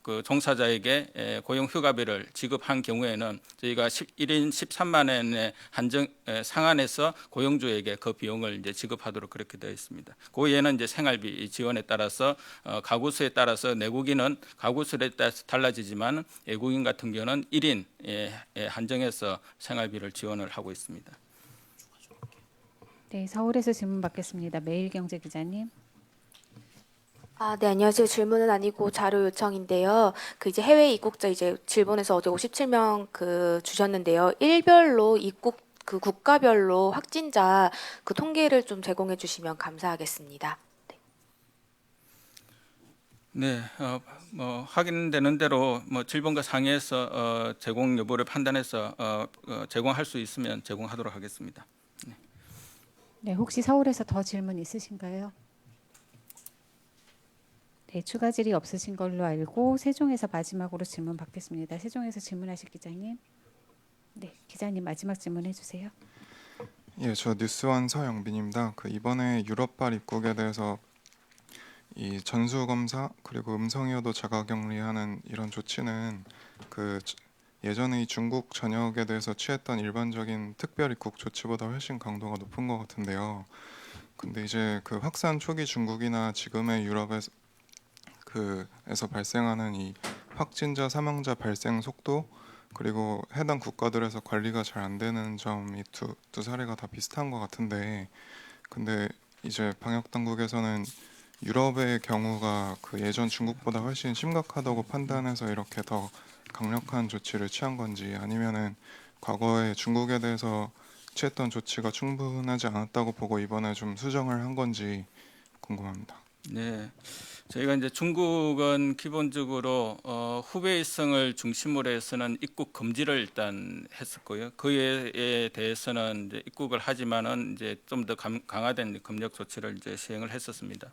[SPEAKER 2] 그 종사자에게 고용 휴가비를 지급한 경우에는 저희가 1인 13만 원의 한정 상한해서 고용주에게 그 비용을 이제 지급하도록 그렇게 되어 있습니다. 그 외에는 이제 생활비 지원에 따라서 가구수에 따라서 내국인은 가구수에 따라서 달라지지만 외국인 같은 경우는 1인에 한정해서 생활비를 지원을 하고 있습니다.
[SPEAKER 1] 네, 서울에서 질문 받겠습니다. 매일경제 기자님.
[SPEAKER 14] 네, 안녕하세요. 질문은 아니고 자료 요청인데요. 그 이제 해외 입국자 이제 질본에서 어제 57명 그 주셨는데요. 일별로 입국 그 국가별로 확진자 그 통계를 좀 제공해 주시면 감사하겠습니다.
[SPEAKER 2] 네, 뭐 확인되는 대로 뭐 질본과 상의해서 제공 여부를 판단해서 제공할 수 있으면 제공하도록 하겠습니다.
[SPEAKER 1] 네, 혹시 서울에서 더 질문 있으신가요? 네, 추가 질의 없으신 걸로 알고 세종에서 마지막으로 질문 받겠습니다. 세종에서 질문하실 기자님. 네, 기자님 마지막 질문해 주세요.
[SPEAKER 11] 예, 저 뉴스원 서영빈입니다. 그 이번에 유럽발 입국에 대해서 이 전수 검사 그리고 음성이어도 자가격리하는 이런 조치는 그 예전에 이 중국 전역에 대해서 취했던 일반적인 특별 입국 조치보다 훨씬 강도가 높은 것 같은데요. 근데 이제 그 확산 초기 중국이나 지금의 유럽에서 발생하는 이 확진자 사망자 발생 속도 그리고 해당 국가들에서 관리가 잘 안 되는 점이 두 사례가 다 비슷한 것 같은데 근데 이제 방역 당국에서는 유럽의 경우가 그 예전 중국보다 훨씬 심각하다고 판단해서 이렇게 더 강력한 조치를 취한 건지 아니면은 과거에 중국에 대해서 취했던 조치가 충분하지 않았다고 보고 이번에 좀 수정을 한 건지 궁금합니다.
[SPEAKER 2] 네, 저희가 이제 중국은 기본적으로 후베이성을 중심으로 해서는 입국 금지를 일단 했었고요. 그에 대해서는 이제 입국을 하지만은 이제 좀 더 강화된 검역 조치를 이제 시행을 했었습니다.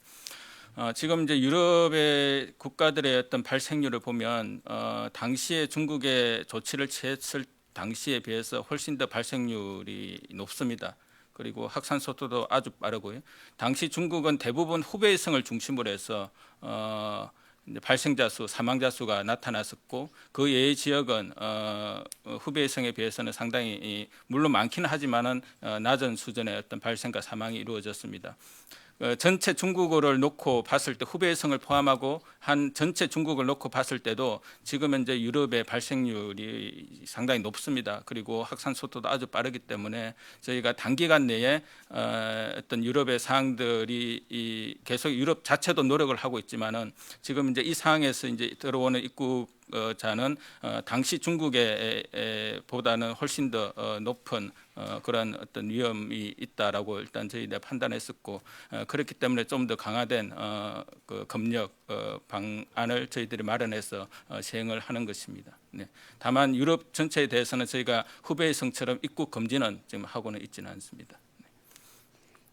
[SPEAKER 2] 지금 이제 유럽의 국가들의 어떤 발생률을 보면 당시에 중국의 조치를 취했을 당시에 비해서 훨씬 더 발생률이 높습니다. 그리고 확산 속도도 아주 빠르고요. 당시 중국은 대부분 후베이성을 중심으로 해서 이제 발생자 수, 사망자 수가 나타났었고 그 예외 지역은 후베이성에 비해서는 상당히 물론 많기는 하지만은 낮은 수준의 어떤 발생과 사망이 이루어졌습니다. 전체 중국어를 놓고 봤을 때 후베이성을 포함하고 한 전체 중국을 놓고 봤을 때도 지금 현재 유럽의 발생률이 상당히 높습니다. 그리고 확산 속도도 아주 빠르기 때문에 저희가 단기간 내에 어떤 유럽의 사항들이 계속 유럽 자체도 노력을 하고 있지만은 지금 이제 이 상황에서 이제 들어오는 입국자는 당시 중국에 보다는 훨씬 더 높은 그런 어떤 위험이 있다라고 일단 저희가 판단했었고 그렇기 때문에 좀 더 강화된 그 검역 방안을 저희들이 마련해서 시행을 하는 것입니다. 네. 다만 유럽 전체에 대해서는 저희가 후베이성처럼 입국 금지는 지금 하고는 있지는 않습니다.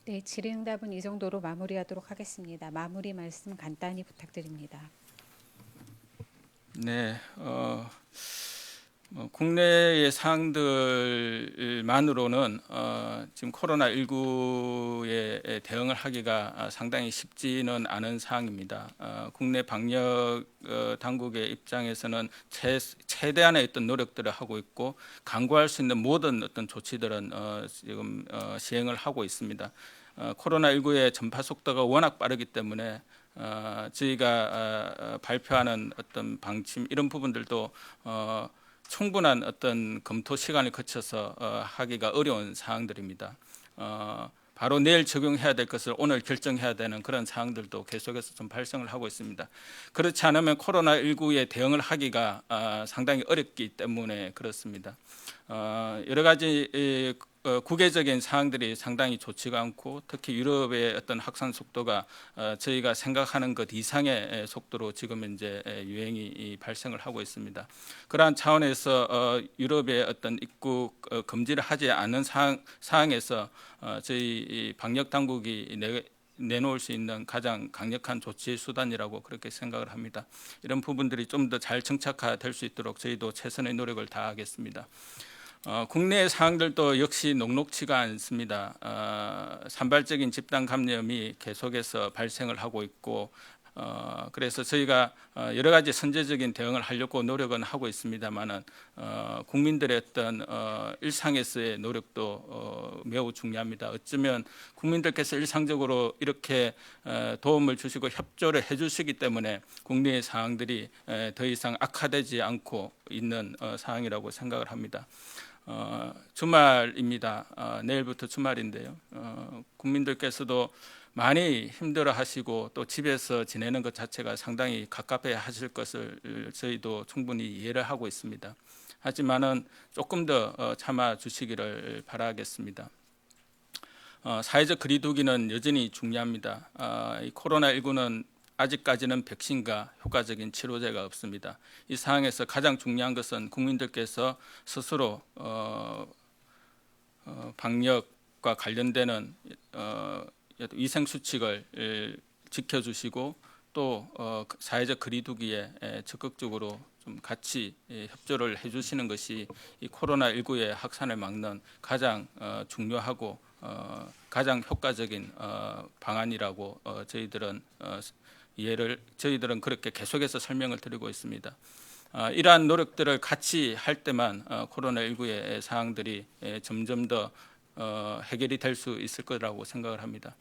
[SPEAKER 1] 네, 질의응답은 이 정도로 마무리하도록 하겠습니다. 마무리 말씀 간단히 부탁드립니다.
[SPEAKER 2] 네, 국내의 사항들만으로는 지금 코로나19에 대응을 하기가 상당히 쉽지는 않은 사항입니다. 국내 방역 당국의 입장에서는 최대한의 어떤 노력들을 하고 있고 강구할 수 있는 모든 어떤 조치들은 지금 시행을 하고 있습니다. 코로나19의 전파 속도가 워낙 빠르기 때문에 저희가 발표하는 어떤 방침 이런 부분들도 충분한 어떤 검토 시간을 거쳐서 하기가 어려운 사항들입니다. 바로 내일 적용해야 될 것을 오늘 결정해야 되는 그런 사항들도 계속해서 좀 발생을 하고 있습니다. 그렇지 않으면 코로나19에 대응을 하기가 상당히 어렵기 때문에 그렇습니다. 여러 가지 국외적인 사항들이 상당히 좋지가 않고 특히 유럽의 어떤 확산 속도가 저희가 생각하는 것 이상의 속도로 지금 현재 유행이 발생을 하고 있습니다. 그러한 차원에서 유럽의 어떤 입국 금지를 하지 않는 상황에서 저희 방역 당국이 내놓을 수 있는 가장 강력한 조치 수단이라고 그렇게 생각을 합니다. 이런 부분들이 좀 더 잘 정착화될 수 있도록 저희도 최선의 노력을 다하겠습니다. 국내 사항들도 역시 녹록치가 않습니다. 산발적인 집단 감염이 계속해서 발생을 하고 있고 그래서 저희가 여러 가지 선제적인 대응을 하려고 노력은 하고 있습니다만은 국민들의 어떤 일상에서의 노력도 매우 중요합니다. 어쩌면 국민들께서 일상적으로 이렇게 도움을 주시고 협조를 해주시기 때문에 국내의 사항들이 더 이상 악화되지 않고 있는 상황이라고 생각을 합니다. 주말입니다. 내일부터 주말인데요. 국민들께서도 많이 힘들어하시고 또 집에서 지내는 것 자체가 상당히 갑갑해 하실 것을 저희도 충분히 이해를 하고 있습니다. 하지만은 조금 더 참아 주시기를 바라겠습니다. 사회적 거리두기는 여전히 중요합니다. 이 코로나19는 아직까지는 백신과 효과적인 치료제가 없습니다. 이 상황에서 가장 중요한 것은 국민들께서 스스로 방역과 관련되는 위생 수칙을 지켜주시고 또 사회적 거리두기에 적극적으로 좀 같이 협조를 해주시는 것이 이 코로나19의 확산을 막는 가장 중요하고 가장 효과적인 방안이라고 저희들은 그렇게 계속해서 설명을 드리고 있습니다. 이러한 노력들을 같이 할 때만 코로나19의 사항들이 점점 더 해결이 될 수 있을 거라고 생각을 합니다.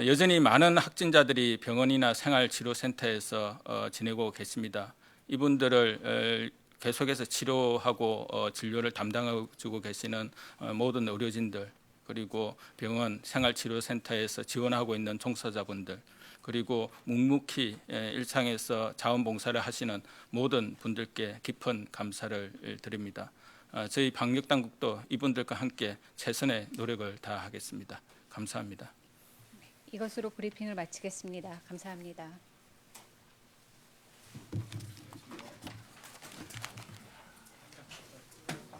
[SPEAKER 2] 여전히 많은 확진자들이 병원이나 생활치료센터에서 지내고 계십니다. 이분들을 계속해서 치료하고 진료를 담당해주고 계시는 모든 의료진들 그리고 병원 생활치료센터에서 지원하고 있는 종사자분들 그리고 묵묵히 일상에서 자원봉사를 하시는 모든 분들께 깊은 감사를 드립니다. 저희 방역당국도 이분들과 함께 최선의 노력을 다하겠습니다. 감사합니다.
[SPEAKER 1] 이것으로 브리핑을 마치겠습니다. 감사합니다.